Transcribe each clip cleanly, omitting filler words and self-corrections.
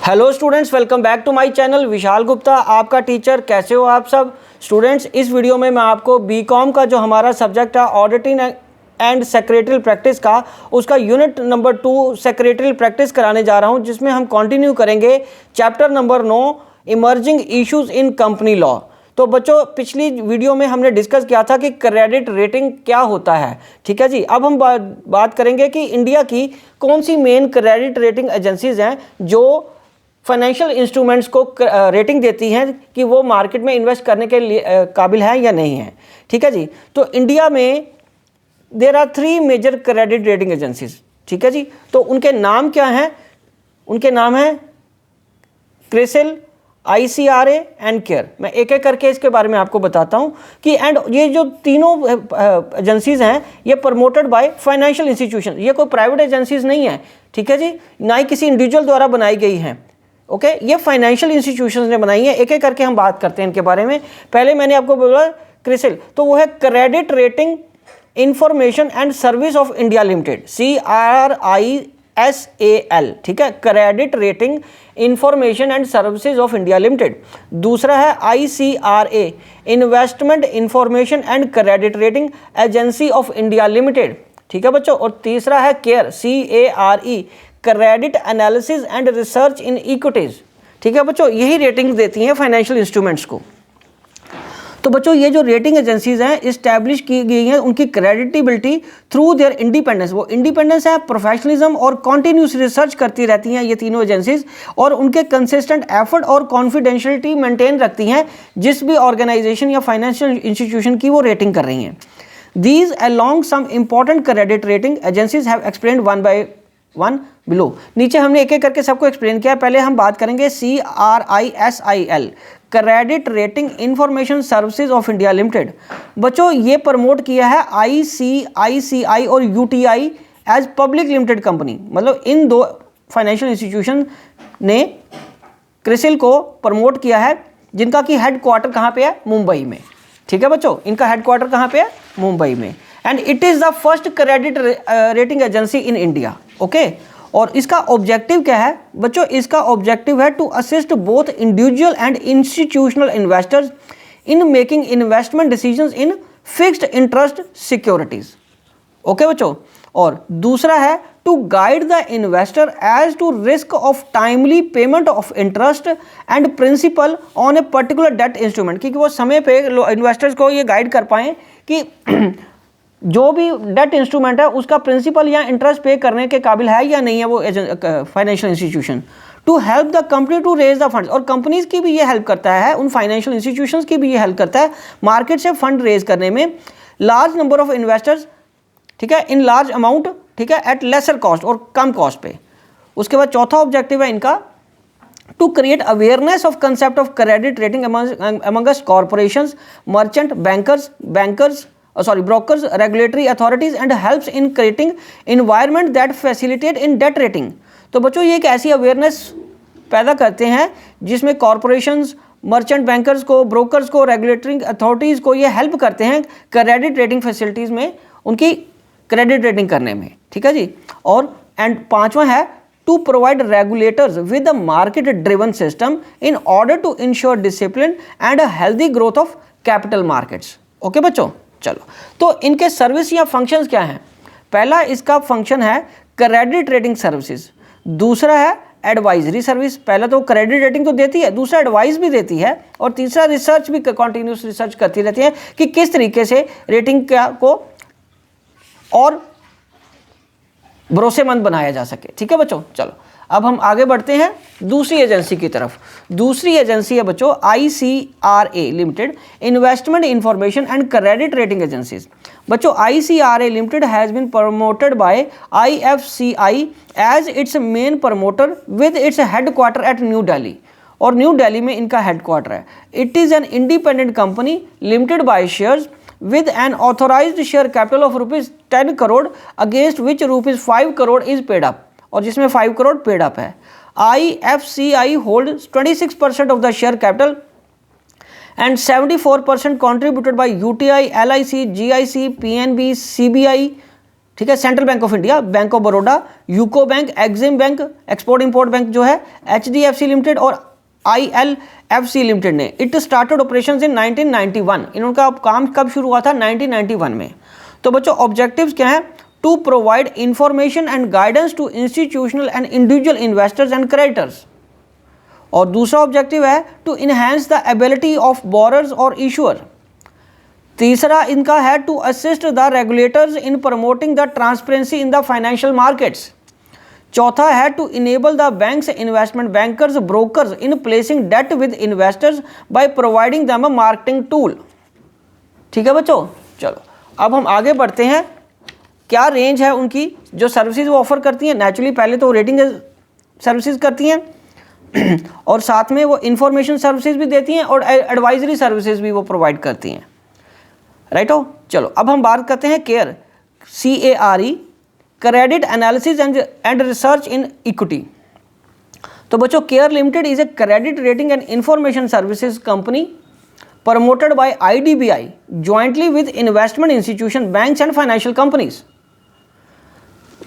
Hello students, welcome back to my channel. Vishal Gupta आपका teacher. कैसे हो आप सब स्टूडेंट्स? इस वीडियो में मैं आपको बीकॉम का जो हमारा सब्जेक्ट है ऑडिटिंग एंड सेक्रेटरियल प्रैक्टिस का, उसका यूनिट नंबर 2 सेक्रेटरियल प्रैक्टिस कराने जा रहा हूं, जिसमें हम कंटिन्यू करेंगे chapter number 9 emerging issues in company law. तो बच्चों, पिछली वीडियो में हमने डिस्कस किया था कि क्रेडिट रेटिंग क्या होता है। ठीक है जी। अब हम बात करेंगे कि इंडिया की कौन सी मेन क्रेडिट रेटिंग एजेंसीज हैं जो फाइनेंशियल इंस्ट्रूमेंट्स को रेटिंग देती हैं कि वो मार्केट में इन्वेस्ट करने के लिए काबिल है या नहीं है। ठीक है जी। तो इंडिया में there are 3 major credit rating agencies. ठीक है जी। तो उनके नाम क्या हैं? उनके नाम हैं क्रिसिल, ICRA एंड केयर। मैं एक एक करके इसके बारे में आपको बताता हूं कि एंड ये जो तीनों एजेंसीज हैं ये प्रमोटेड बाय फाइनेंशियल इंस्टीट्यूशन। ये कोई प्राइवेट एजेंसीज नहीं है। ठीक है जी। ना ही किसी इंडिविजुअल द्वारा बनाई गई हैं। ओके, ये फाइनेंशियल इंस्टीट्यूशंस ने बनाई है। एक एक करके हम बात करते हैं इनके बारे में। पहले मैंने आपको बोला क्रिसिल, तो वो है credit rating information and service of India limited, CRISAL। ठीक है, credit rating information and services of India limited. दूसरा है ICRA, investment information and credit rating agency of India limited. ठीक है बच्चों। और तीसरा है care, CARE, credit analysis and research in equities. ठीक है बच्चों, यही रेटिंग देती हैं फाइनेंशियल इंस्ट्रूमेंट्स को। तो बच्चों, ये जो रेटिंग एजेंसीज हैं इस्टेब्लिश की गई हैं उनकी क्रेडिटेबिलिटी थ्रू देयर इंडिपेंडेंस। वो इंडिपेंडेंस है, प्रोफेशनलिज्म और कॉन्टिन्यूस रिसर्च करती रहती हैं ये तीनों एजेंसीज, और उनके कंसिस्टेंट एफर्ट और कॉन्फिडेंशियलिटी मेंटेन रखती हैं जिस भी ऑर्गेनाइजेशन या फाइनेंशियल इंस्टीट्यूशन की वो रेटिंग कर रही हैं। These along some important credit rating agencies have explained one by one below. नीचे हमने एक एक करके सबको एक्सप्लेन किया। पहले हम बात करेंगे CRISAL, credit rating information services of India limited. बच्चों, ये प्रमोट किया है ICICI और UTI as public limited company. मतलब इन दो फाइनेंशियल इंस्टीट्यूशन ने क्रिसिल को प्रमोट किया है, जिनका कि हेडक्वार्टर कहाँ पे है? मुंबई में। ठीक है बच्चों, इनका हेडक्वार्टर कहाँ पे है? मुंबई में। And it is the first credit rating agency in India. Okay, और इसका ऑब्जेक्टिव क्या है बच्चों? इसका ऑब्जेक्टिव है to assist both individual and institutional investors in making investment decisions in fixed interest securities. Okay बच्चों। और दूसरा है to guide the investor as to risk of timely payment of interest and principal on a particular debt instrument, क्योंकि वो समय पे investors को ये गाइड कर पाएँ कि जो भी डेट इंस्ट्रूमेंट है उसका प्रिंसिपल या इंटरेस्ट पे करने के काबिल है या नहीं है वो financial institution. To help the company to raise the funds, और कंपनीज की भी ये हेल्प करता है, उन फाइनेंशियल इंस्टीट्यूशंस की भी ये हेल्प करता है मार्केट से फंड रेज करने में। लार्ज नंबर ऑफ इन्वेस्टर्स, ठीक है, इन लार्ज अमाउंट, ठीक है, एट लेसर कॉस्ट, और कम कॉस्ट पे। उसके बाद चौथा ऑब्जेक्टिव है इनका to create awareness of concept of credit rating amongst corporations, merchant, brokers, regulatory authorities and helps in creating environment that facilitate in debt rating। तो बच्चों, ये एक ऐसी अवेयरनेस पैदा करते हैं जिसमें कॉर्पोरेशंस, मर्चेंट बैंकर्स को, ब्रोकर्स को, रेगुलेटरी अथॉरिटीज़ को ये हेल्प करते हैं क्रेडिट रेटिंग फैसिलिटीज़ में, उनकी क्रेडिट रेटिंग करने में। ठीक है जी। और एंड पांचवा है to provide regulators with a market driven system in order to ensure discipline and a healthy growth of capital markets. Okay बच्चों, चलो। तो इनके सर्विस या फंक्शंस क्या हैं? पहला इसका फंक्शन है क्रेडिट रेटिंग सर्विसेज। दूसरा है एडवाइजरी सर्विस। पहला तो क्रेडिट रेटिंग तो देती है, दूसरा एडवाइस भी देती है, और तीसरा रिसर्च भी, कॉन्टिन्यूस रिसर्च करती रहती है कि किस तरीके से रेटिंग को और भरोसेमंद बनाया जा सके। ठीक है बच्चों, चलो अब हम आगे बढ़ते हैं दूसरी एजेंसी की तरफ। दूसरी एजेंसी है बच्चों ICRA limited, investment information and credit rating agencies. बच्चों, ICRA limited has been promoted by IFCI as its main promoter with its headquarter at New Delhi, और न्यू दिल्ली में इनका हेडक्वार्टर है। It is an independent company limited by shares with an authorized share capital of ₹10 crore against which ₹5 crore is paid up, और जिसमें 5 crore paid up है। IFCI holds 26% of the share capital and 74% contributed by UTI, LIC, GIC, PNB, CBI, ठीक है, central bank of India, bank of Baroda, UCO bank, Exim bank, export import bank जो है, HDFC limited और ILFC limited ने। It started operations in 1991। इनका काम कब शुरू हुआ था? 1991 में। तो बच्चों ऑब्जेक्टिव्स क्या हैं? To provide information and guidance to institutional and individual investors and creditors. और दूसरा ऑब्जेक्टिव है to enhance the ability of borrowers और इशूअर। तीसरा इनका है to assist the regulators in promoting the transparency in the financial markets. चौथा है to enable the banks, investment bankers, brokers in placing debt with investors by providing them a marketing tool. ठीक है बच्चों, चलो अब हम आगे बढ़ते हैं। क्या रेंज है उनकी जो सर्विसेज वो ऑफर करती हैं? नेचुरली पहले तो रेटिंग सर्विसेज करती हैं और साथ में वो इंफॉर्मेशन सर्विसेज भी देती हैं और एडवाइजरी सर्विसेज भी वो प्रोवाइड करती हैं। राइट हो, चलो अब हम बात करते हैं care, CARE, credit analysis and research in equity. तो बच्चों care limited is a credit rating and information services company promoted by IDBI jointly with investment institution, banks and financial companies।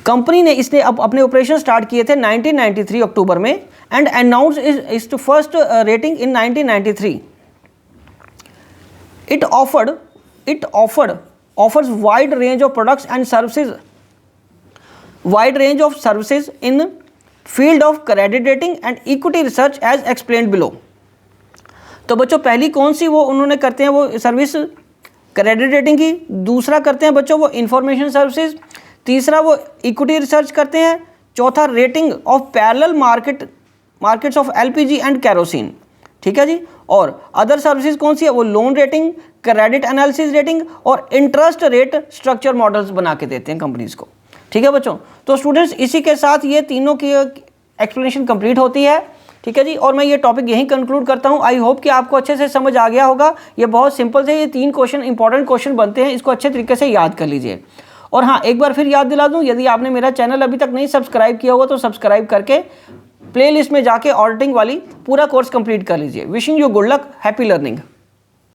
Company ने इसने अपने ऑपरेशन स्टार्ट किए थे 1993 अक्टूबर में and announce is first rating in 1993। It offers wide range of products and services in field of credit rating and equity research as explained below. तो बच्चों पहली कौन सी वो उन्होंने करते हैं वो सर्विस क्रेडिट रेटिंग की, दूसरा करते हैं बच्चों वो इंफॉर्मेशन सर्विसेज, तीसरा वो इक्विटी रिसर्च करते हैं, चौथा rating of parallel markets of LPG and kerosene. ठीक है जी, और अदर सर्विसेज कौन सी है? वो loan rating, credit analysis rating और इंटरेस्ट रेट स्ट्रक्चर मॉडल्स बना के देते हैं कंपनीज को। ठीक है बच्चों, तो स्टूडेंट्स इसी के साथ ये तीनों की एक्सप्लेनेशन कंप्लीट होती है। ठीक है जी, और मैं ये टॉपिक यहीं कंक्लूड करता हूँ। आई होप कि आपको अच्छे से समझ आ गया होगा। ये बहुत सिंपल से, ये 3 क्वेश्चन इंपॉर्टेंट क्वेश्चन बनते हैं, इसको अच्छे तरीके से याद कर लीजिए। और हाँ, एक बार फिर याद दिला दूँ, यदि आपने मेरा चैनल अभी तक नहीं सब्सक्राइब किया होगा तो सब्सक्राइब करके प्लेलिस्ट में जाके ऑडिटिंग वाली पूरा कोर्स कंप्लीट कर लीजिए। Wishing you good luck, happy learning.